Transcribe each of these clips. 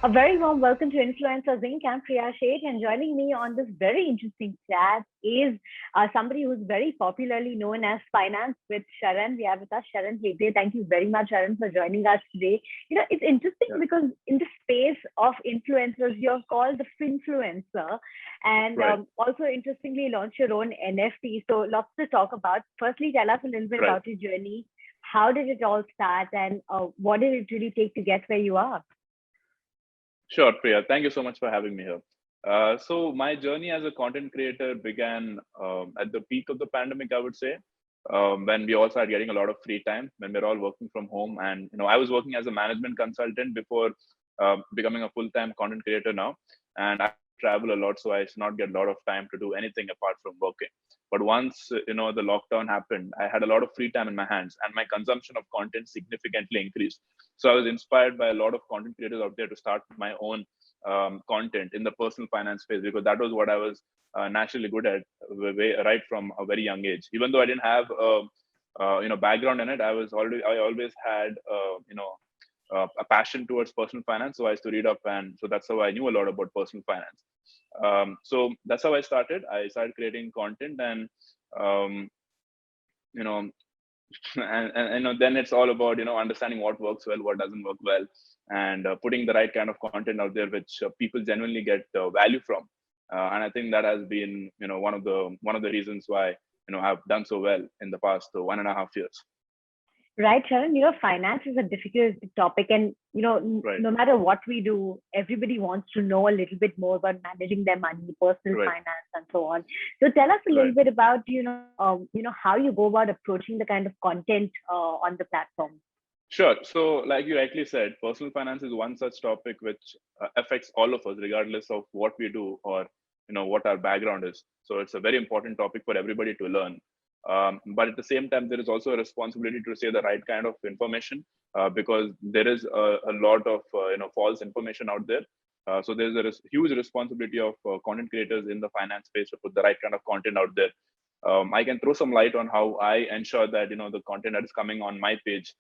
A very warm welcome to Influencer Zinc. I'm Priya Sheth, and joining me on this very interesting chat is somebody who's very popularly known as Finance with Sharan. We have with us Sharan Hegde. Thank you very much, Sharan, for joining us today. It's interesting Yeah, because in the space of influencers, you're called the Finfluencer, and right, also interestingly launched your own NFT. So lots to talk about. Firstly, tell us a little bit right. about your journey. How did it all start, and what did it really take to get where you are? Sure, Priya. Thank you so much for having me here. So my journey as a content creator began at the peak of the pandemic, I would say, when we all started getting a lot of free time, when we're all working from home. And I was working as a management consultant before becoming a full-time content creator now, and I travel a lot, so I used to not get a lot of time to do anything apart from working. But once the lockdown happened, I had a lot of free time in my hands, and my consumption of content significantly increased. So I was inspired by a lot of content creators out there to start my own content in the personal finance space, because that was what I was naturally good at right from a very young age. Even though I didn't have background in it, I always had a passion towards personal finance. So I used to read up, and so that's how I knew a lot about personal finance. So that's how I started. I started creating content, and um, you know and then it's all about understanding what works well, what doesn't work well, and putting the right kind of content out there which people genuinely get value from. And I think that has been one of the reasons why I've done so well in the past 1.5 years. Right, Sharon, finance is a difficult topic, and Right, no matter what we do, everybody wants to know a little bit more about managing their money, personal right, finance, and so on. So, tell us a little right. bit about how you go about approaching the kind of content on the platform. Sure. So, like you rightly said, personal finance is one such topic which affects all of us, regardless of what we do or what our background is. So, it's a very important topic for everybody to learn. But at the same time, there is also a responsibility to say the right kind of information, because there is a lot of false information out there. So, there's a huge responsibility of content creators in the finance space to put the right kind of content out there. I can throw some light on how I ensure that the content that is coming on my page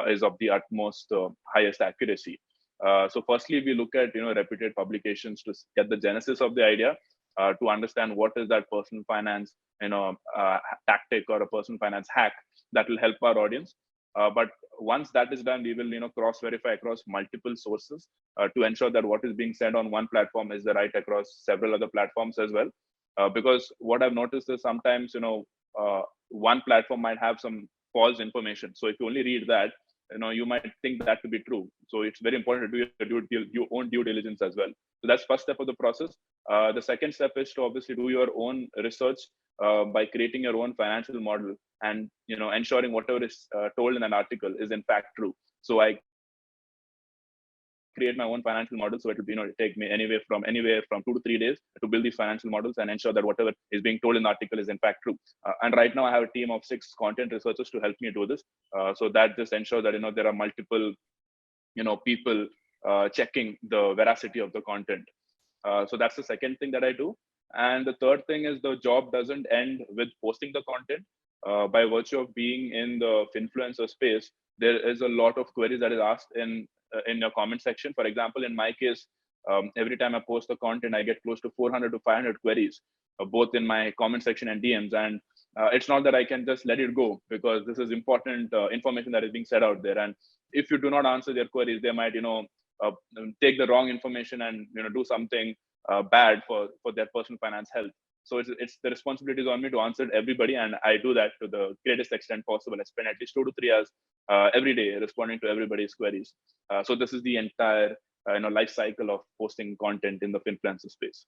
is of the utmost highest accuracy. So firstly, we look at reputed publications to get the genesis of the idea, to understand what is that personal finance tactic or a personal finance hack that will help our audience. But once that is done, we will cross verify across multiple sources to ensure that what is being said on one platform is the right across several other platforms as well. Because what I've noticed is sometimes one platform might have some false information. So if you only read that, you might think that to be true. So it's very important to do your own due diligence as well. So that's first step of the process. The second step is to obviously do your own research by creating your own financial model, and ensuring whatever is told in an article is in fact true. So I create my own financial model, so it will take me anywhere from 2 to 3 days to build these financial models and ensure that whatever is being told in the article is in fact true. And right now I have a team of 6 content researchers to help me do this. So that just ensures that there are multiple people checking the veracity of the content. So that's the second thing that I do. And the third thing is, the job doesn't end with posting the content. By virtue of being in the influencer space, there is a lot of queries that is asked in your comment section. For example, in my case, every time I post the content, I get close to 400 to 500 queries, both in my comment section and DMs. And it's not that I can just let it go, because this is important information that is being said out there. And if you do not answer their queries, they might uh, take the wrong information and do something bad for their personal finance health. So it's the responsibility is on me to answer everybody, and I do that to the greatest extent possible. I spend at least 2 to 3 hours every day responding to everybody's queries. So this is the entire life cycle of posting content in the influencer space.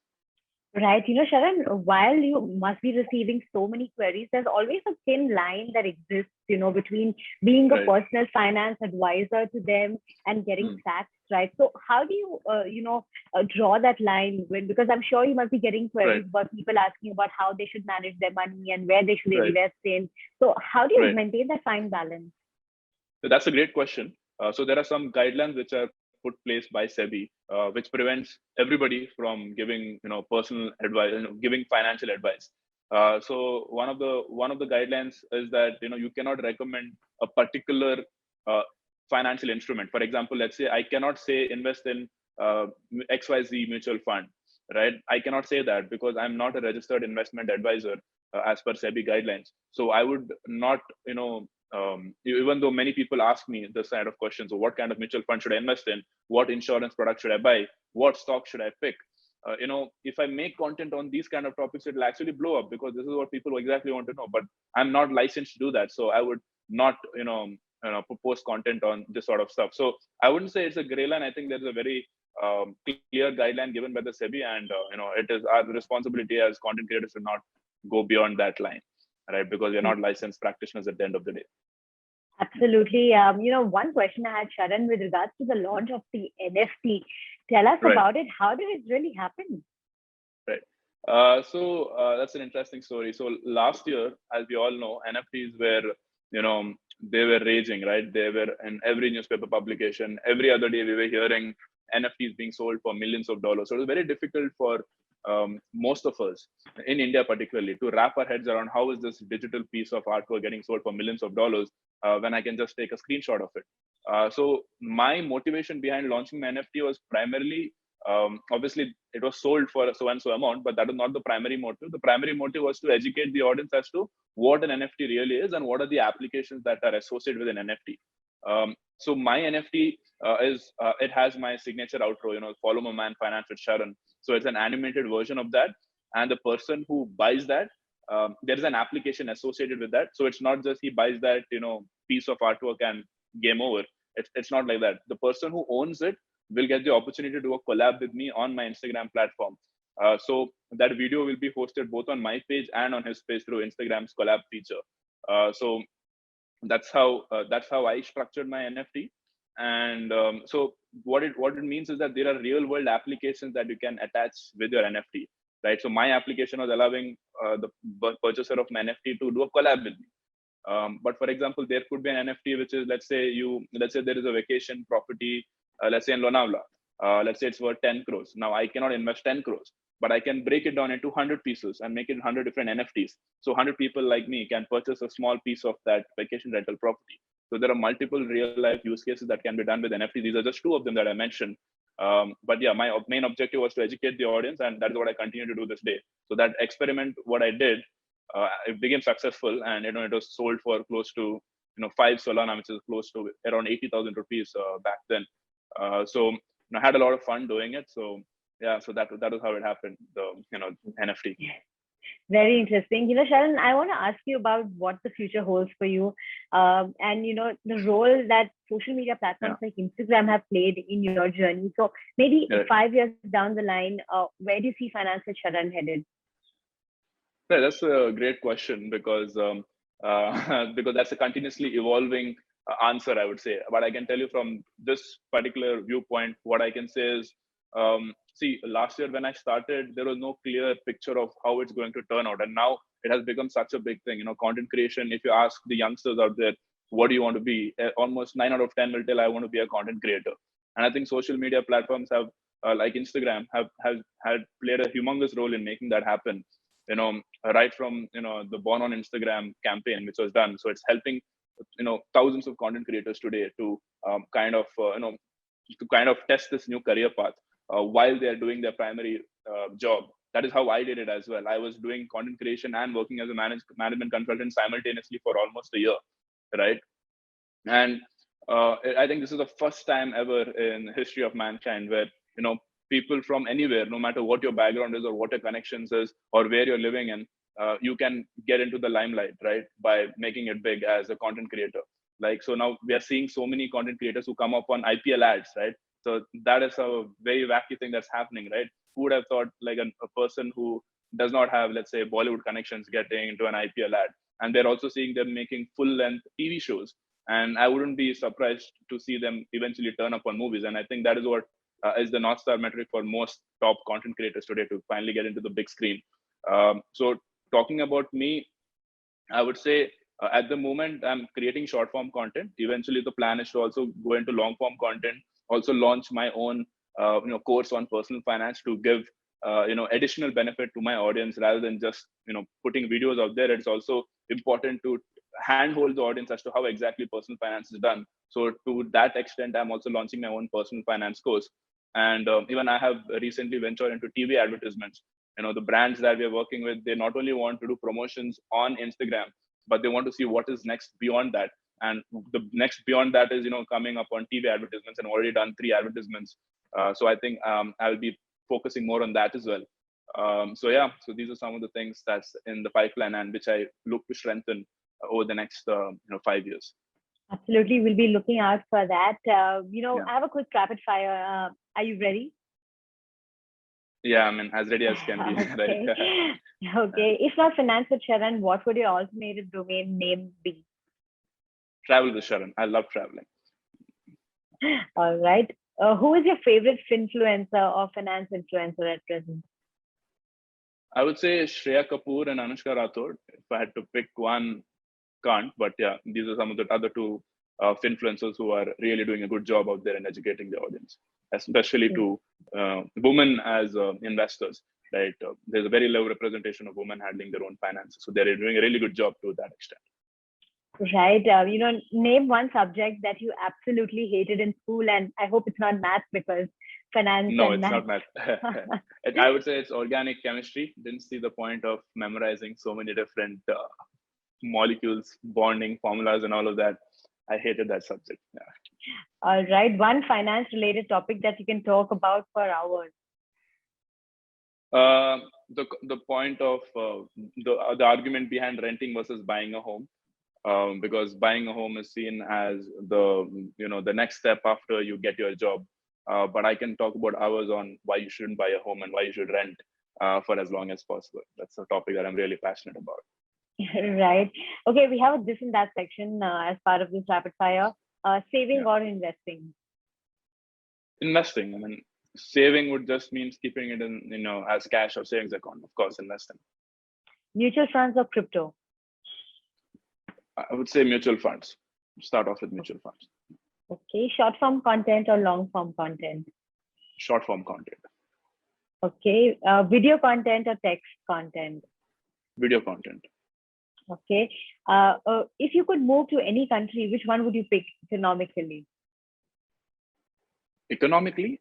Right. Sharon, while you must be receiving so many queries, there's always a thin line that exists, between being a Right. personal finance advisor to them and getting Mm. facts, right? So how do you, draw that line because I'm sure you must be getting Right. queries about people asking about how they should manage their money and where they should Right. invest in. So how do you Right. maintain that fine balance? So that's a great question. So there are some guidelines which are put place by SEBI, which prevents everybody from giving personal advice, giving financial advice. So one of the guidelines is that you cannot recommend a particular uh, financial instrument. For example, let's say I cannot say invest in XYZ mutual fund, right? I cannot say that because I'm not a registered investment advisor as per SEBI guidelines. So I would not, even though many people ask me this kind of questions, so what kind of mutual fund should I invest in? What insurance product should I buy? What stock should I pick? If I make content on these kind of topics, it'll actually blow up because this is what people exactly want to know. But I'm not licensed to do that, so I would not, post content on this sort of stuff. So I wouldn't say it's a gray line. I think there's a very clear guideline given by the SEBI, and it is our responsibility as content creators to not go beyond that line, right? Because we're not licensed practitioners at the end of the day. Absolutely. One question I had, Sharan, with regards to the launch of the NFT. Tell us Right. about it. How did it really happen? Right. So that's an interesting story. So last year, as we all know, NFTs were, they were raging, right? They were in every newspaper publication. Every other day, we were hearing NFTs being sold for millions of dollars. So it was very difficult for most of us in India, particularly, to wrap our heads around how is this digital piece of artwork getting sold for millions of dollars when I can just take a screenshot of it. So my motivation behind launching my NFT was primarily, obviously, it was sold for so and so amount, but that was not the primary motive. The primary motive was to educate the audience as to what an NFT really is and what are the applications that are associated with an NFT. So my NFT it has my signature outro, follow my man finance with Sharan. So it's an animated version of that, and the person who buys that, there is an application associated with that. So it's not just he buys that piece of artwork and game over. It's not like that. The person who owns it will get the opportunity to do a collab with me on my Instagram platform. So that video will be hosted both on my page and on his page through Instagram's collab feature. So that's how I structured my NFT. And so what it means is that there are real world applications that you can attach with your NFT, right? So my application was allowing the purchaser of my NFT to do a collab with me. But for example, there could be an NFT which is, let's say there is a vacation property, let's say in Lonavala. Let's say it's worth 10 crores. Now I cannot invest 10 crores, but I can break it down into 100 pieces and make it 100 different NFTs. So 100 people like me can purchase a small piece of that vacation rental property. So there are multiple real life use cases that can be done with NFT. These are just two of them that I mentioned. But yeah, my main objective was to educate the audience, and that is what I continue to do this day. So that experiment, what I did, it became successful, and it was sold for close to 5 Solana, which is close to around 80,000 rupees back then. So I had a lot of fun doing it. So yeah, so that was how it happened. The NFT. Very interesting. Sharan, I want to ask you about what the future holds for you, and the role that social media platforms like Instagram have played in your journey. So maybe 5 years down the line, where do you see Finance with Sharan headed? Yeah, that's a great question because because that's a continuously evolving answer, I would say. But I can tell you from this particular viewpoint, what I can say is, see, last year when I started, there was no clear picture of how it's going to turn out, and now it has become such a big thing. Content creation. If you ask the youngsters out there, what do you want to be? Almost 9 out of 10 will tell I want to be a content creator. And I think social media platforms have, like Instagram, have played a humongous role in making that happen. Right from the Born on Instagram campaign, which was done. So it's helping thousands of content creators today to kind of test this new career path while they are doing their primary job. That is how I did it as well. I was doing content creation and working as a management consultant simultaneously for almost a year, right? And I think this is the first time ever in the history of mankind where people from anywhere, no matter what your background is or what your connections is or where you're living in, you can get into the limelight, right, by making it big as a content creator. Like, so now we are seeing so many content creators who come up on IPL ads, right? So that is a very wacky thing that's happening, right? Who would have thought like a person who does not have, let's say, Bollywood connections getting into an IPL ad? And they're also seeing them making full-length TV shows. And I wouldn't be surprised to see them eventually turn up on movies. And I think that is what is the North Star metric for most top content creators today, to finally get into the big screen. So talking about me, I would say at the moment, I'm creating short form content. Eventually, the plan is to also go into long form content, also launch my own course on personal finance to give additional benefit to my audience rather than just putting videos out there. It's also important to handhold the audience as to how exactly personal finance is done. So to that extent, I'm also launching my own personal finance course. And even I have recently ventured into TV advertisements. The brands that we're working with, they not only want to do promotions on Instagram, but they want to see what is next beyond that. And the next beyond that is, coming up on TV advertisements, and already done 3 advertisements. So I think I'll be focusing more on that as well. So these are some of the things that's in the pipeline and which I look to strengthen over the next 5 years. Absolutely, we'll be looking out for that. I have a quick rapid fire. Are you ready? Yeah, I mean, as ready as can be. Okay. Right? Okay. If not finance with Sharan, what would your alternative domain name be? Travel with Sharan. I love traveling. All right. Who is your favorite Finfluencer or finance influencer at present? I would say Shreya Kapoor and Anushka Rathod. If I had to pick one, can't. But yeah, these are some of the other 2 Finfluencers who are really doing a good job out there in educating the audience, especially to women as investors. Right, there's a very low representation of women handling their own finances, so they're doing a really good job to that extent. Right. Name one subject that you absolutely hated in school, and I hope it's not math, because finance. No, and it's math. not math. I would say it's organic chemistry. Didn't see the point of memorizing so many different molecules, bonding formulas, and all of that. I hated that subject. Yeah. All right. One finance-related topic that you can talk about for hours. The point of the argument behind renting versus buying a home. Because buying a home is seen as the next step after you get your job. But I can talk about hours on why you shouldn't buy a home and why you should rent for as long as possible. That's a topic that I'm really passionate about. Right. Okay, we have a this and that section as part of this rapid fire. Saving or investing? Investing. I mean, saving would just means keeping it in, as cash or savings account. Of course, investing. Mutual funds or crypto? I would say mutual funds. Start off with mutual funds. Okay. Short form content or long form content? Short form content. Okay. Video content or text content? Video content. Okay. If you could move to any country, which one would you pick economically? Economically?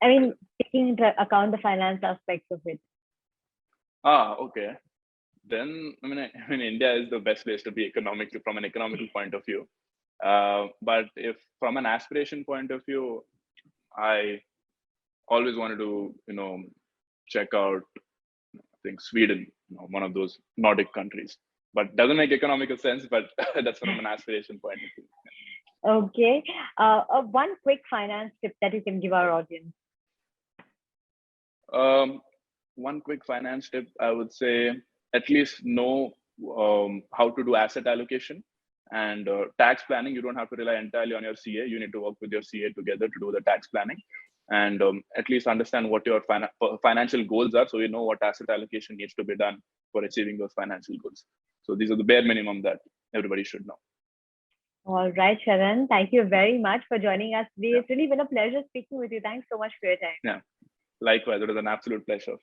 I mean, taking into account the finance aspects of it. Okay. Then I mean, India is the best place to be economically from an economical point of view. But if from an aspiration point of view, I always wanted to check out, I think, Sweden, one of those Nordic countries. But doesn't make economical sense. But that's from an aspiration point of view. Okay. One quick finance tip that you can give our audience. One quick finance tip, I would say, at least know how to do asset allocation and tax planning. You don't have to rely entirely on your CA. You need to work with your CA together to do the tax planning, and at least understand what your financial goals are, so you know what asset allocation needs to be done for achieving those financial goals. So these are the bare minimum that everybody should know. All right, Sharan, thank you very much for joining us today. It's really been a pleasure speaking with you. Thanks so much for your time. Yeah, likewise, it was an absolute pleasure.